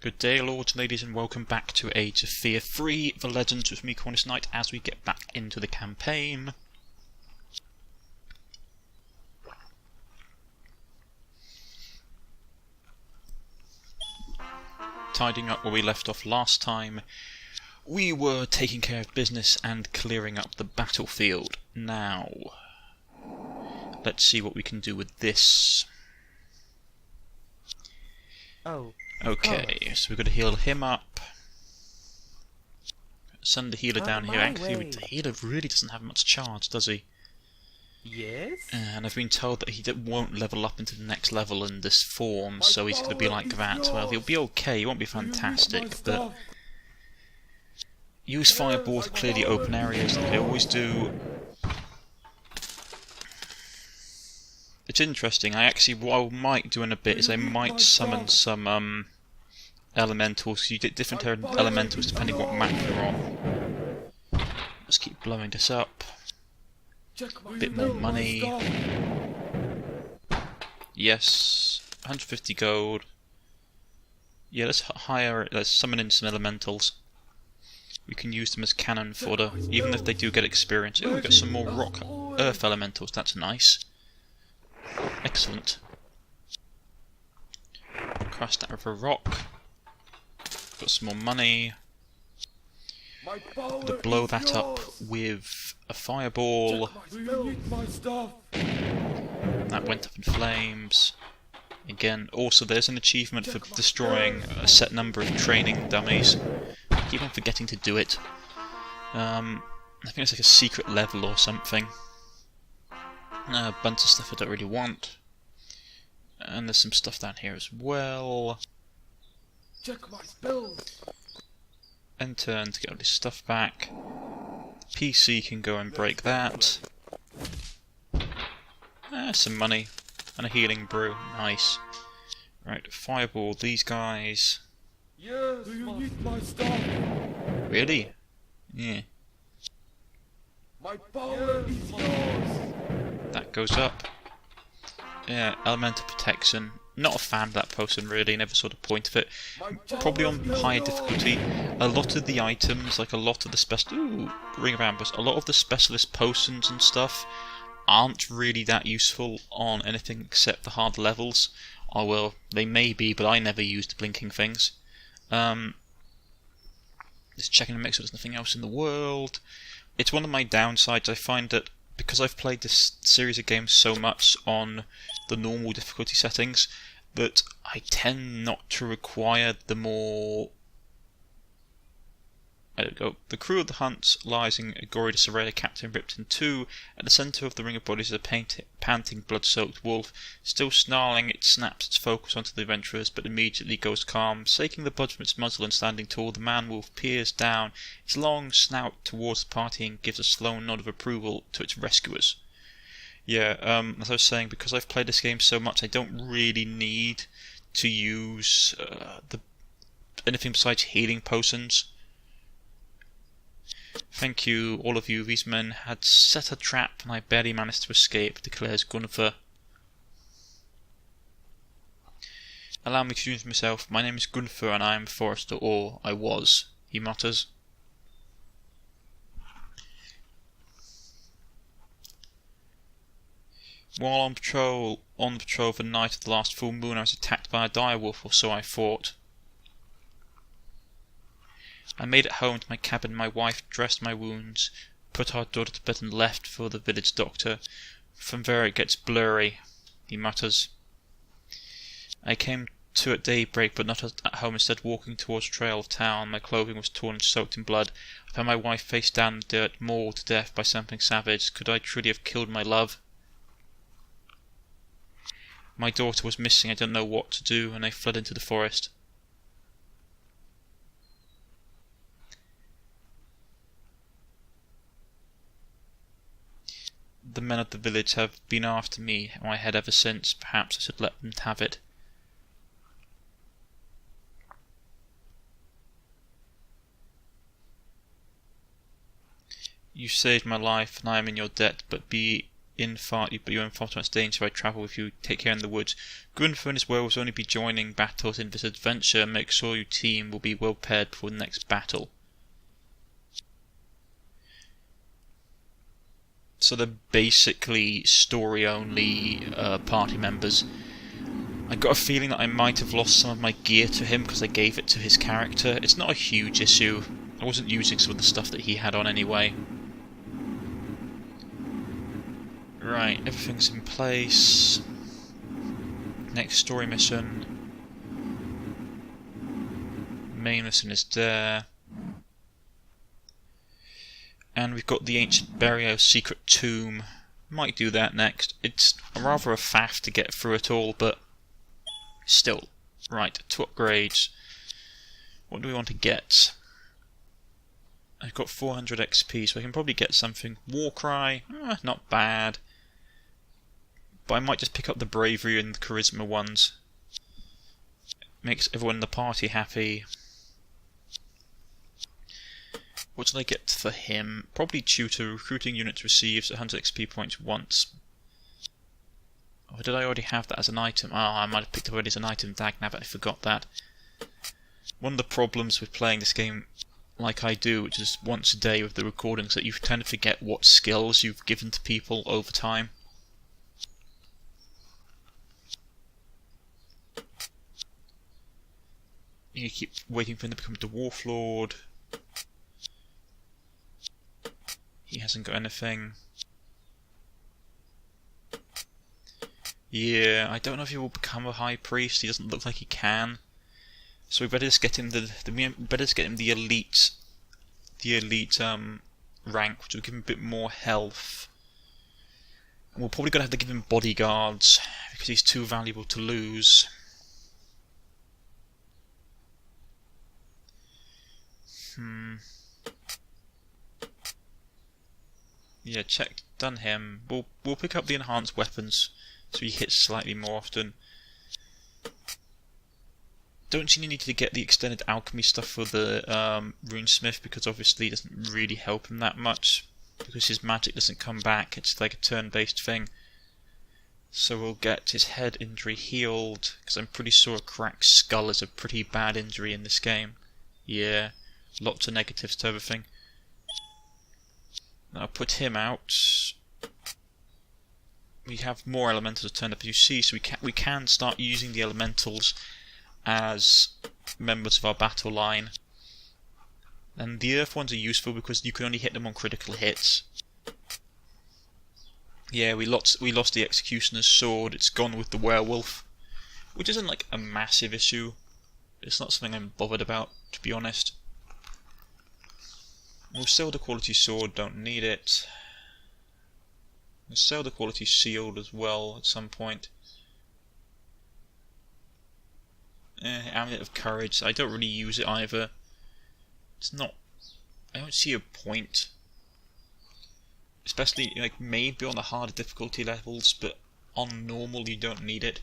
Good day, lords and ladies, and welcome back to Age of Fear 3, The Legends with me, Cornish-Knight, as we get back into the campaign. Tidying up where we left off last time, we were taking care of business and clearing up the battlefield. Now, let's see what we can do with this. Okay, so we've got to heal him up. Send the healer down here. Actually, the healer really doesn't have much charge, does he? Yes. And I've been told that he won't level up into the next level in this form, so he's going to be like that. Well, he'll be okay, he won't be fantastic, but use Fireball to clear the open areas like they always do. It's interesting. What I might do in a bit is I might summon some elementals. You get different elementals depending what map you're on. Let's keep blowing this up. A bit more money. Yes, 150 gold. Yeah, let's summon in some elementals. We can use them as cannon fodder, even if they do get experience. Oh, we got some more earth elementals. That's nice. Excellent. Crush that with a rock. Got some more money. To blow that up with a fireball. That went up in flames. Again, also there's an achievement for destroying a set number of training dummies. I keep on forgetting to do it. I think it's like a secret level or something. A bunch of stuff I don't really want. And there's some stuff down here as well. Check my spells. Enter to get all this stuff back. PC can go and break that. Some money. And a healing brew. Nice. Right, fireball these guys. Yes, do you need my stuff? Really? Yeah. My power is yours. That goes up. Yeah, elemental protection. Not a fan of that potion really, never saw the point of it. Probably on higher difficulty. A lot of the items, like a lot of the ring of ambush, a lot of the specialist potions and stuff aren't really that useful on anything except the hard levels. Oh well, they may be, but I never used the blinking things. Just checking to make sure there's nothing else in the world. It's one of my downsides. I find that because I've played this series of games so much on the normal difficulty settings, that I tend not to require the more... There we go. The crew of the hunt lies in a gory disarray, a captain ripped in two. At the centre of the ring of bodies is a panting, blood-soaked wolf. Still snarling, it snaps its focus onto the adventurers, but immediately goes calm. Shaking the blood from its muzzle and standing tall, the man-wolf peers down its long snout towards the party and gives a slow nod of approval to its rescuers. Yeah, as I was saying, because I've played this game so much, I don't really need to use anything besides healing potions. Thank you, all of you. These men had set a trap and I barely managed to escape, declares Gunther. Allow me to introduce myself. My name is Gunther and I am Forester, or I was, he mutters. While on patrol the night of the last full moon, I was attacked by a direwolf, or so I thought. I made it home to my cabin. My wife dressed my wounds, put our daughter to bed and left for the village doctor. From there it gets blurry, he mutters. I came to at daybreak, but not at home, instead walking towards the trail of town. My clothing was torn and soaked in blood. I found my wife face down in the dirt, mauled to death by something savage. Could I truly have killed my love? My daughter was missing. I didn't know what to do, and I fled into the forest. The men of the village have been after me and my head ever since. Perhaps I should let them have it. You saved my life and I am in your debt, but be you're in far too much danger. I travel with you. Take care in the woods. Gunther and his werewolves will only be joining battles in this adventure. Make sure your team will be well prepared before the next battle. So they're basically story-only party members. I got a feeling that I might have lost some of my gear to him because I gave it to his character. It's not a huge issue. I wasn't using some of the stuff that he had on anyway. Right, everything's in place. Next story mission. Main mission is there. And we've got the Ancient Burial Secret Tomb. Might do that next. It's rather a faff to get through it all, but still. Right, to upgrade. What do we want to get? I've got 400 XP, so I can probably get something. Warcry, not bad. But I might just pick up the Bravery and the Charisma ones. Makes everyone in the party happy. What did I get for him? Probably Tutor. Recruiting units receives 100 XP points once. Or did I already have that as an item? I might have picked it already as an item. Dagnabbit, I forgot that. One of the problems with playing this game like I do, which is once a day with the recordings, that you tend to forget what skills you've given to people over time. You keep waiting for him to become the Dwarf Lord. He hasn't got anything. Yeah, I don't know if he will become a High Priest. He doesn't look like he can. So we better just get him the elite rank, which will give him a bit more health. And we're probably gonna have to give him bodyguards because he's too valuable to lose. Yeah, done him. We'll pick up the enhanced weapons so he hits slightly more often. Don't see any need to get the extended alchemy stuff for the runesmith because obviously it doesn't really help him that much because his magic doesn't come back. It's like a turn-based thing. So we'll get his head injury healed because I'm pretty sure a cracked skull is a pretty bad injury in this game. Yeah, lots of negatives to everything. I'll put him out. We have more elementals turned up as you see, so we can start using the elementals as members of our battle line. And the earth ones are useful because you can only hit them on critical hits. Yeah, we lost the executioner's sword. It's gone with the werewolf, which isn't like a massive issue. It's not something I'm bothered about, to be honest. We'll sell the quality sword, don't need it. We'll sell the quality shield as well at some point. Amulet of Courage, I don't really use it either. It's not... I don't see a point. Especially, like, maybe on the harder difficulty levels, but on normal you don't need it.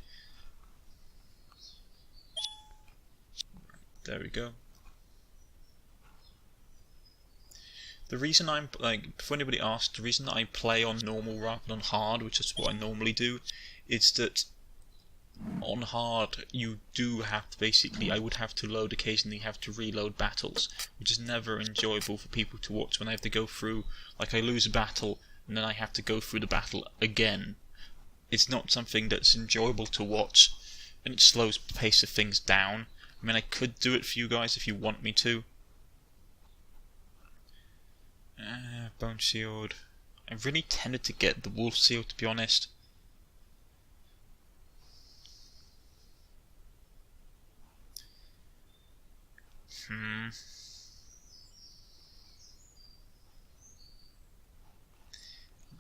There we go. The reason I'm, like, before anybody asks, the reason that I play on normal rather than hard, which is what I normally do, is that on hard you do have to basically, I would have to load occasionally, have to reload battles, which is never enjoyable for people to watch when I have to go through, like I lose a battle and then I have to go through the battle again. It's not something that's enjoyable to watch, and it slows the pace of things down. I mean, I could do it for you guys if you want me to. Bone Shield. I really tended to get the Wolf Seal, to be honest.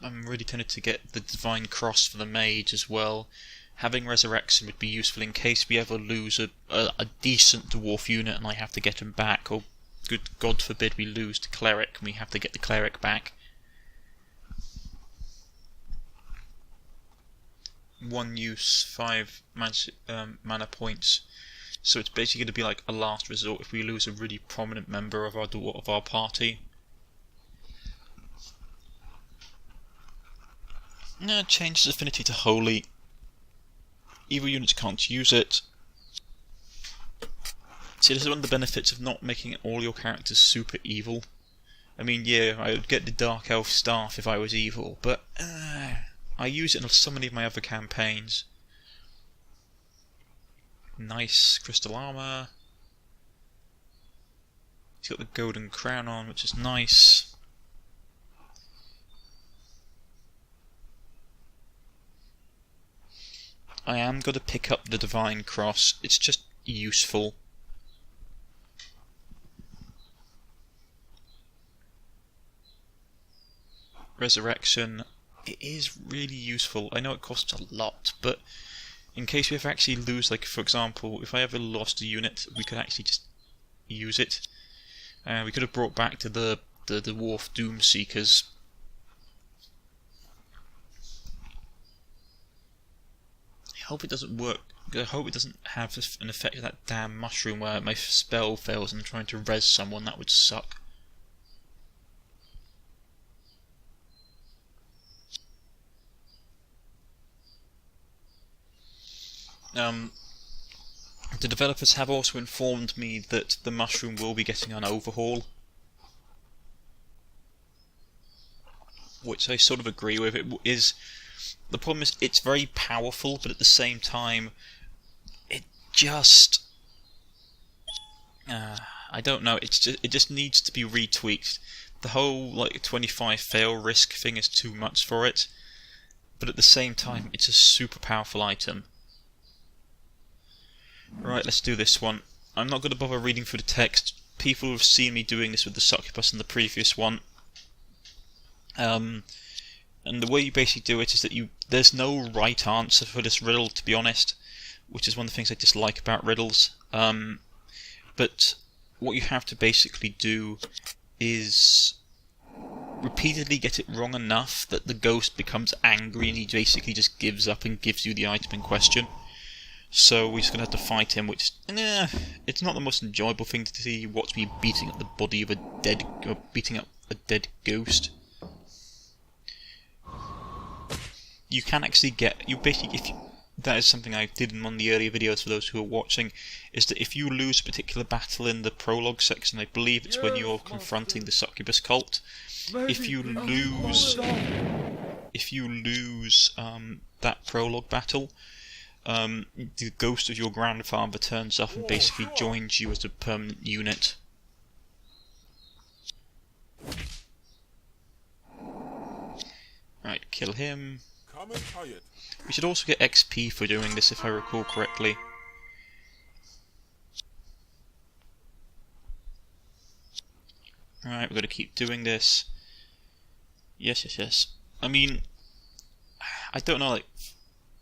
I'm really tempted to get the Divine Cross for the Mage as well. Having Resurrection would be useful in case we ever lose a decent Dwarf unit and I have to get him back, or good God forbid we lose the Cleric and we have to get the Cleric back. One use, 5 mana points. So it's basically going to be like a last resort if we lose a really prominent member of our party. No, changes affinity to holy. Evil units can't use it. See, this is one of the benefits of not making all your characters super evil. I mean, yeah, I would get the Dark Elf staff if I was evil, but I use it in so many of my other campaigns. Nice crystal armor. He's got the golden crown on, which is nice. I am going to pick up the Divine Cross. It's just useful. Resurrection. It is really useful. I know it costs a lot, but in case we ever actually lose, like for example, if I ever lost a unit, we could actually just use it. We could have brought back to the Dwarf Doom Seekers. I hope it doesn't work. I hope it doesn't have an effect of that damn mushroom where my spell fails and I'm trying to res someone. That would suck. The developers have also informed me that the mushroom will be getting an overhaul, which I sort of agree with. The problem is it's very powerful, but at the same time, it just I don't know. It just needs to be retweaked. The whole like 25 fail risk thing is too much for it, but at the same time, it's a super powerful item. Right, let's do this one. I'm not going to bother reading through the text. People have seen me doing this with the succubus in the previous one. And the way you basically do it is that there's no right answer for this riddle, to be honest, which is one of the things I dislike about riddles. But what you have to basically do is repeatedly get it wrong enough that the ghost becomes angry and he basically just gives up and gives you the item in question. So we're just going to have to fight him, which it's not the most enjoyable thing to see. You watch me beating up the body of beating up a dead ghost. You can actually that is something I did in one of the earlier videos for those who are watching, is that if you lose a particular battle in the prologue section, I believe it's when you're confronting the succubus cult, if you lose that prologue battle, the ghost of your grandfather turns up and basically joins you as a permanent unit. Right, kill him. We should also get XP for doing this, if I recall correctly. Alright, we're going to keep doing this. Yes. I mean, I don't know, like,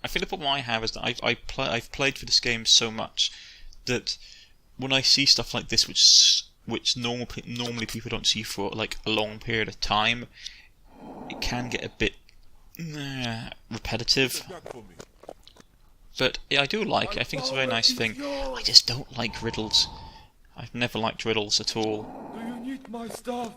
I think the problem I have is that I've played through this game so much that when I see stuff like this, which normally people don't see for like a long period of time, it can get a bit repetitive. But yeah, I do like it. I think it's a very nice thing. I just don't like riddles. I've never liked riddles at all. Do you need my stuff?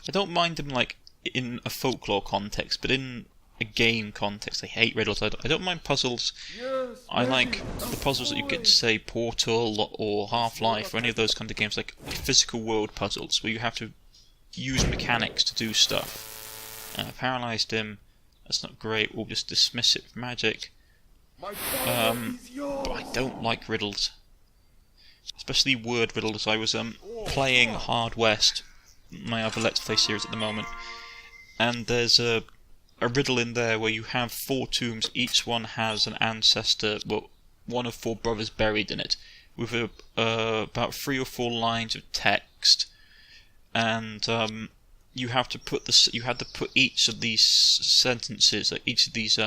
I don't mind them like in a folklore context, but in a game context, I hate riddles. I don't mind puzzles. Yes, I like the puzzles that you get to say Portal or Half-Life or any of those kind of games, like physical world puzzles where you have to use mechanics to do stuff. I paralysed him. That's not great. We'll just dismiss it with magic. My power is yours. But I don't like riddles, especially word riddles. I was playing Hard West, my other Let's Play series at the moment, and there's a riddle in there where you have 4 tombs. Each one has an ancestor, well, one of 4 brothers buried in it, with about 3 or 4 lines of text, and you had to put each of these sentences, like each of these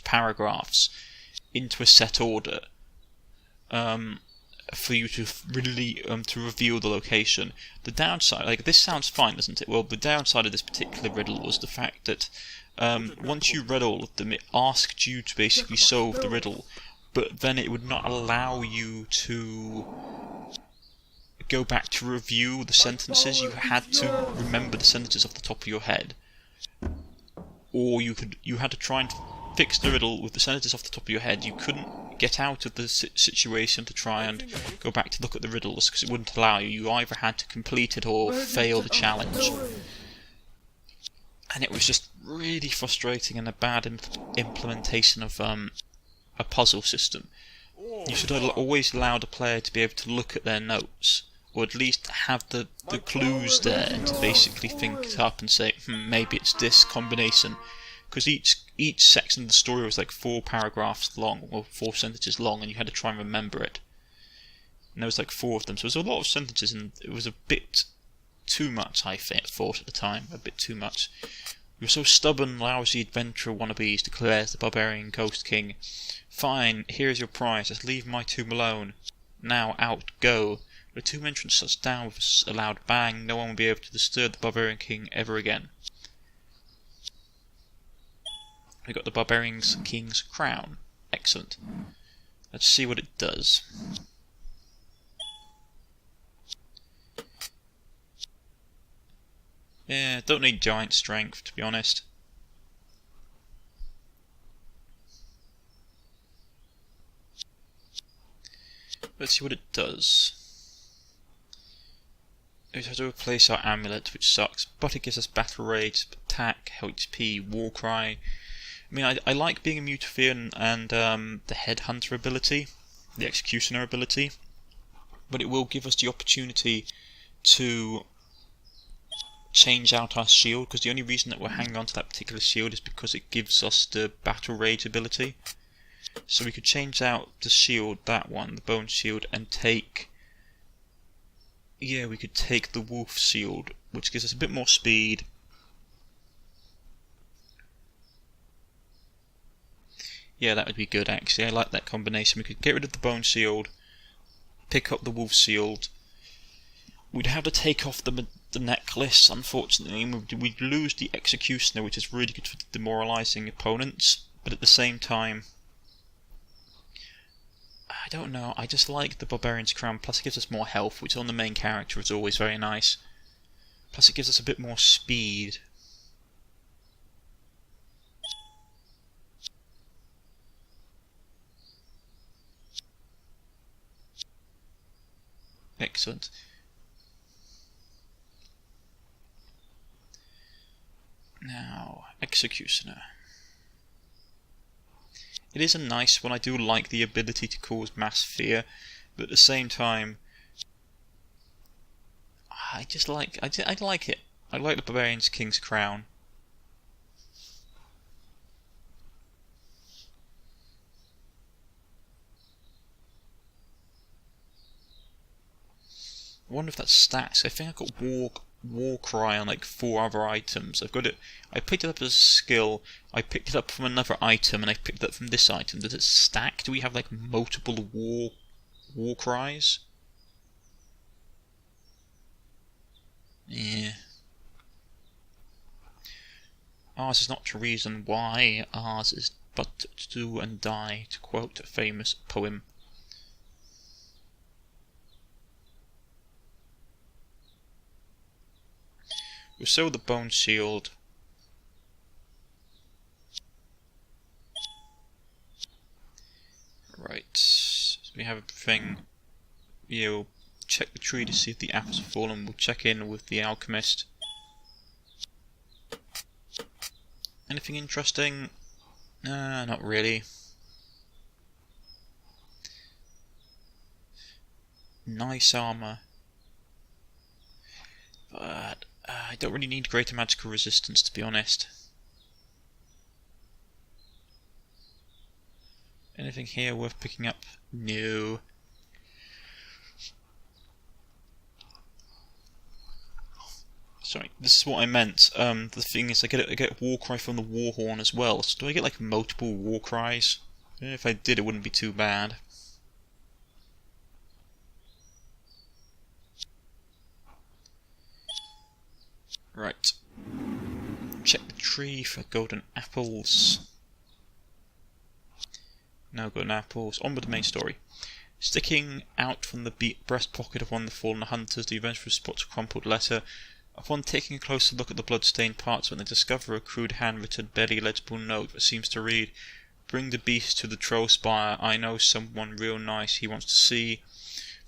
paragraphs, into a set order for you to really to reveal the location. The downside, like, this sounds fine, doesn't it? Well, the downside of this particular riddle was the fact that once you read all of them, it asked you to basically solve the riddle, but then it would not allow you to go back to review the sentences. You had to remember the sentences off the top of your head, or you had to try and fix the riddle with the sentences off the top of your head, you couldn't get out of the situation to try and go back to look at the riddles because it wouldn't allow you. You either had to complete it or fail the challenge. And it was just really frustrating and a bad implementation of a puzzle system. You should always allow the player to be able to look at their notes, or at least have the clues there and to basically think it up and say, maybe it's this combination. Because each section of the story was like 4 paragraphs long, or 4 sentences long, and you had to try and remember it. And there was like 4 of them, so there was a lot of sentences, and it was a bit too much, I thought at the time, a bit too much. You're so stubborn, lousy adventurer wannabes, declares the barbarian Ghost King. Fine, here's your prize, just leave my tomb alone. Now, out, go. The tomb entrance shuts down with a loud bang, no one will be able to disturb the barbarian king ever again. We got the barbarian king's crown. Excellent. Let's see what it does. Yeah, don't need giant strength, to be honest. Let's see what it does. We have to replace our amulet, which sucks, but it gives us battle rage, attack, HP, war cry. I mean, I like being a Mutafian and the headhunter ability, the executioner ability, but it will give us the opportunity to change out our shield, because the only reason that we're hanging on to that particular shield is because it gives us the battle rage ability. So we could change out the shield, that one, the bone shield, and take... Yeah, we could take the wolf shield, which gives us a bit more speed. Yeah, that would be good actually, I like that combination. We could get rid of the bone shield, pick up the wolf shield. We'd have to take off the necklace, unfortunately, and we'd lose the executioner, which is really good for demoralising opponents, but at the same time, I don't know, I just like the barbarian's crown, plus it gives us more health, which on the main character is always very nice. Plus it gives us a bit more speed. Excellent. Now, executioner. It is a nice one. I do like the ability to cause mass fear, but at the same time, I like it. I like the barbarian's king's crown. I wonder if that stacks. I think I got war cry on like 4 other items. I've got it. I picked it up as a skill. I picked it up from another item, and I picked it up from this item. Does it stack? Do we have like multiple war cries? Yeah. Ours is not to reason why. Ours is but to do and die, to quote a famous poem. We'll sell the bone shield. Right, so we have everything. We'll check the tree to see if the apples have fallen. We'll check in with the alchemist. Anything interesting? Not really. Nice armour. But I don't really need greater magical resistance, to be honest. Anything here worth picking up? No. Sorry, this is what I meant. The thing is, I get a war cry from the war horn as well. So do I get like multiple war cries? If I did, it wouldn't be too bad. Right. Check the tree for golden apples. No golden apples. On with the main story. Sticking out from the breast pocket of one of the fallen hunters, the adventurer spots a crumpled letter. Upon taking a closer look at the blood-stained parchment, they discover a crude handwritten, barely legible note that seems to read, "Bring the beast to the troll spire. I know someone real nice he wants to see."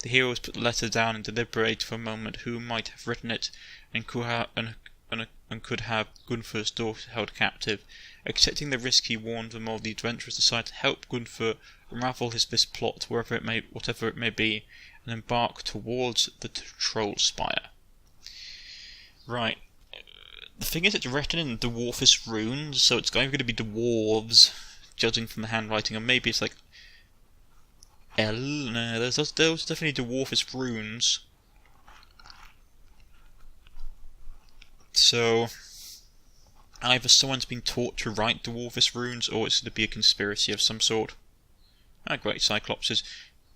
The heroes put the letter down and deliberate for a moment who might have written it, and could have Gunther's daughter held captive. Accepting the risk he warned them of, the adventurers decide to help Gunther unravel this plot, whatever it may be, and embark towards the troll spire. Right. The thing is, it's written in dwarfish runes, so it's either going to be dwarves, judging from the handwriting, or maybe it's like no, there's definitely dwarfish runes. So either someone's been taught to write dwarfish runes, or it's going to be a conspiracy of some sort. Ah, great, Cyclopses.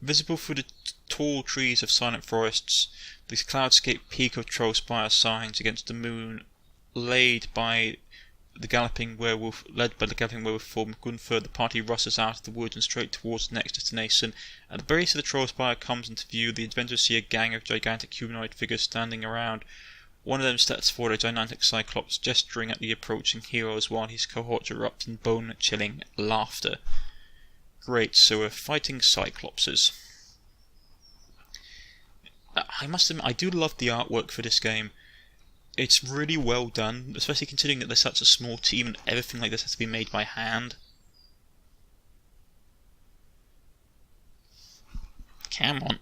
Visible through the tall trees of silent forests, the cloudscape peak of Trollspire signs against the moon, led by the galloping werewolf form Gunther. The party rushes out of the woods and straight towards the next destination. At the base of the Trollspire comes into view. The adventurers see a gang of gigantic humanoid figures standing around. One of them steps forward, a gigantic Cyclops, gesturing at the approaching heroes while his cohort erupts in bone-chilling laughter. Great, so we're fighting Cyclopses. I must admit, I do love the artwork for this game. It's really well done, especially considering that there's such a small team and everything like this has to be made by hand. Come on,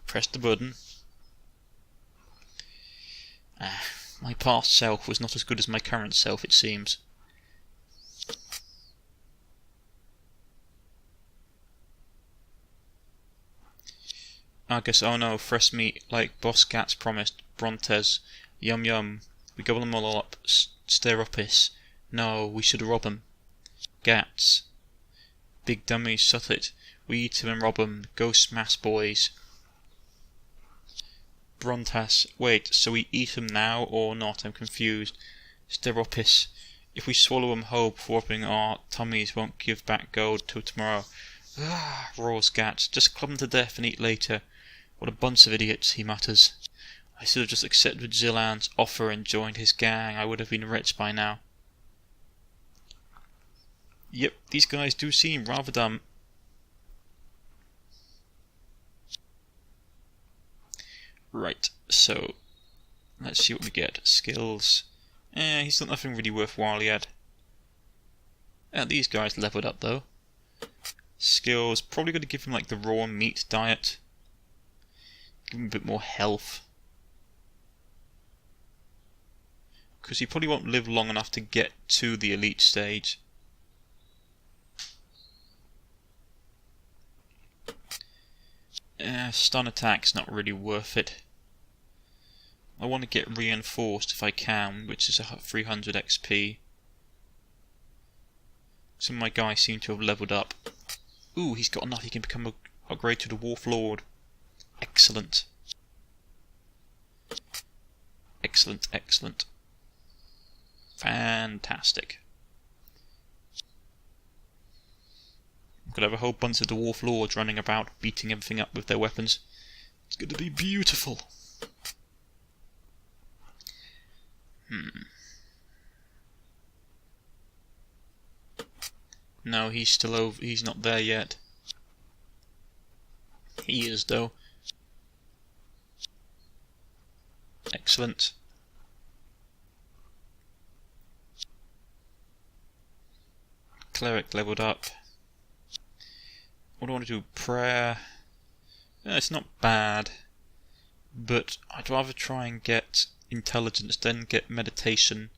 press the button. My past self was not as good as my current self, it seems. I guess, oh no, fresh meat, like Boss Gats promised, Brontes. Yum yum, we gobble them all up, stare uppis. No, we should rob them. Gats. Big dummies, shut it. We eat them and rob them. Go smash, boys. Brontas. Wait, so we eat them now or not? I'm confused. Steropis. If we swallow them whole before opening our tummies, won't give back gold till tomorrow. Ah, roars Gats. Just club them to death and eat later. What a bunch of idiots, he mutters. I should have just accepted Zillan's offer and joined his gang. I would have been rich by now. Yep, these guys do seem rather dumb. Right, so let's see what we get. Skills. He's done nothing really worthwhile yet. These guys leveled up though. Skills, probably going to give him like the raw meat diet. Give him a bit more health. Because he probably won't live long enough to get to the elite stage. Stun attack's not really worth it. I want to get reinforced if I can, which is a 300 XP. Some of my guys seem to have leveled up. Ooh, he's got enough, he can become upgrade to the Wolf Lord. Excellent. Excellent, excellent. Fantastic. I'm going to have a whole bunch of Dwarf Lords running about, beating everything up with their weapons. It's going to be beautiful. No, he's still over. He's not there yet. He is, though. Excellent. Cleric leveled up. What do I want to do? Prayer. It's not bad, but I'd rather try and get intelligence than get meditation.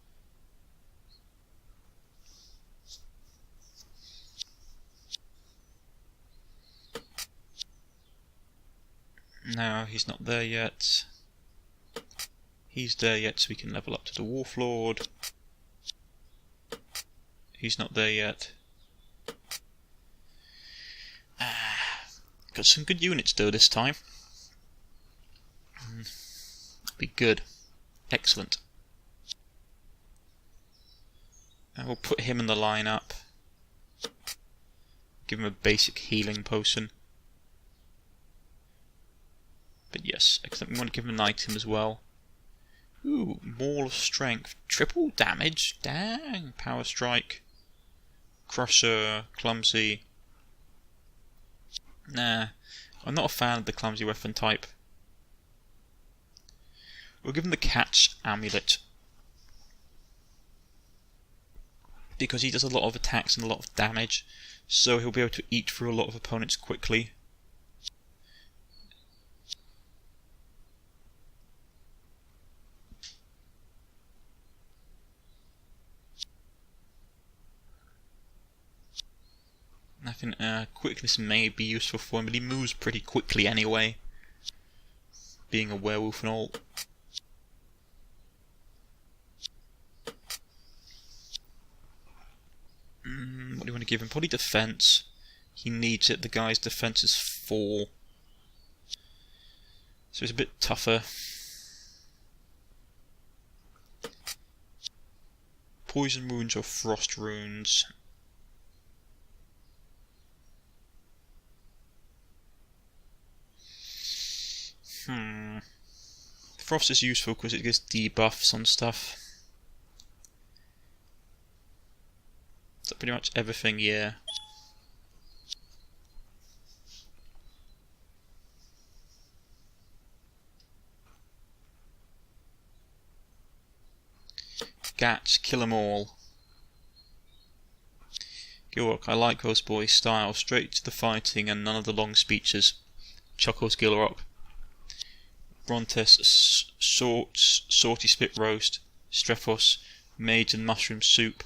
No, he's not there yet. He's there yet, so we can level up to the Wolf Lord. He's not there yet. Got some good units though this time. Be good. Excellent. And we'll put him in the line-up. Give him a basic healing potion. But yes, excellent. We want to give him an item as well. Ooh, Maul of Strength. Triple damage? Dang. Power Strike. Crusher. Clumsy. Nah. I'm not a fan of the clumsy weapon type. We'll give him the Cat's Amulet. Because he does a lot of attacks and a lot of damage. So he'll be able to eat through a lot of opponents quickly. I think quickness may be useful for him, but he moves pretty quickly anyway, being a werewolf and all. What do you want to give him? Probably defense. He needs it. The guy's defense is 4, so it's a bit tougher. Poison runes or frost runes. Frost is useful because it gives debuffs on stuff. So pretty much everything, yeah. Gatch, kill 'em all. Gilrock, I like those boys' style. Straight to the fighting and none of the long speeches. Chuckles Gilrock. Brontes, Salty Spit Roast. Strephos, Maids and Mushroom Soup.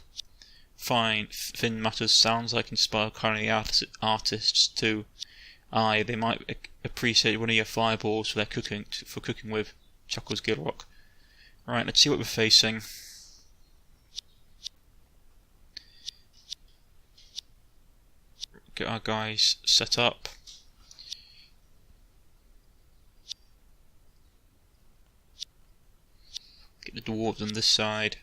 Fine, Finn mutters, sounds like inspired culinary artists too. Aye, they might appreciate one of your fireballs for their cooking with. Chuckles Gilrock. Right, let's see what we're facing. Get our guys set up. Get the dwarves on this side.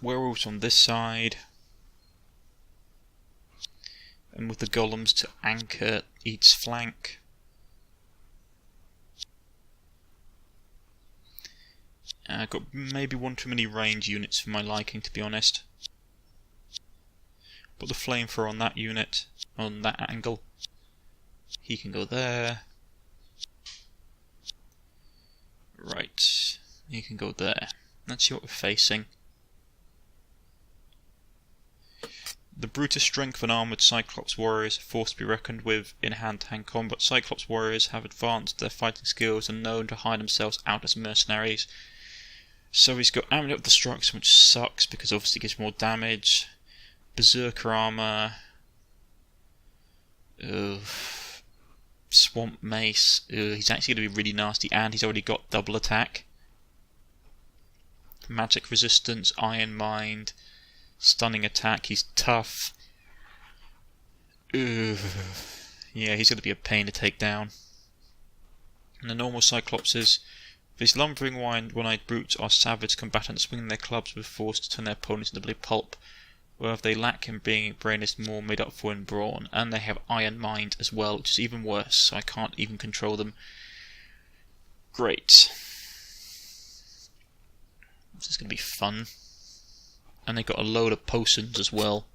Werewolves on this side. And with the golems to anchor each flank. I've got maybe one too many range units for my liking, to be honest. Put the flamethrower on that unit, on that angle. He can go there. Right, he can go there. Let's see what we're facing. The brutish strength and armoured Cyclops warriors are forced to be reckoned with in hand-to-hand combat. Cyclops warriors have advanced their fighting skills and known to hide themselves out as mercenaries. So he's got Amulet of Destruction, which sucks because obviously it gives more damage. Berserker armor. Swamp mace. He's actually going to be really nasty, and he's already got double attack. Magic resistance, Iron Mind, stunning attack. He's tough. Yeah, he's going to be a pain to take down. And the normal Cyclopses. These lumbering one-eyed brutes are savage combatants, swinging their clubs with force to turn their opponents into bloody pulp. Whereas they lack in brain is more made up for in brawn, and they have Iron Mind as well, which is even worse, so I can't even control them. Great. This is going to be fun. And they got a load of potions as well.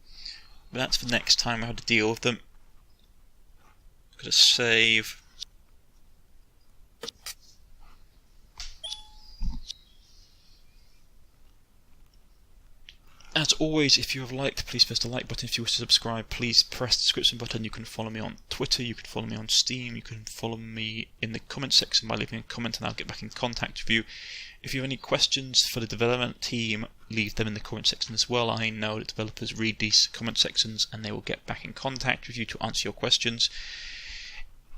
But that's for next time I have to deal with them. Gotta save. As always, if you have liked, please press the like button. If you wish to subscribe, please press the subscription button. You can follow me on Twitter, you can follow me on Steam, you can follow me in the comment section by leaving a comment and I'll get back in contact with you. If you have any questions for the development team, leave them in the comment section as well. I know that developers read these comment sections and they will get back in contact with you to answer your questions.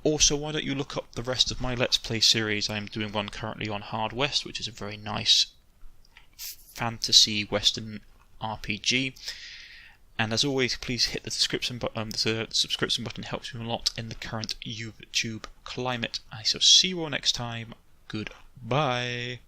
Also, why don't you look up the rest of my Let's Play series? I am doing one currently on Hard West, which is a very nice fantasy western RPG. And as always, please hit the subscription button. The subscription button helps me a lot in the current YouTube climate. I shall see you all next time. Goodbye.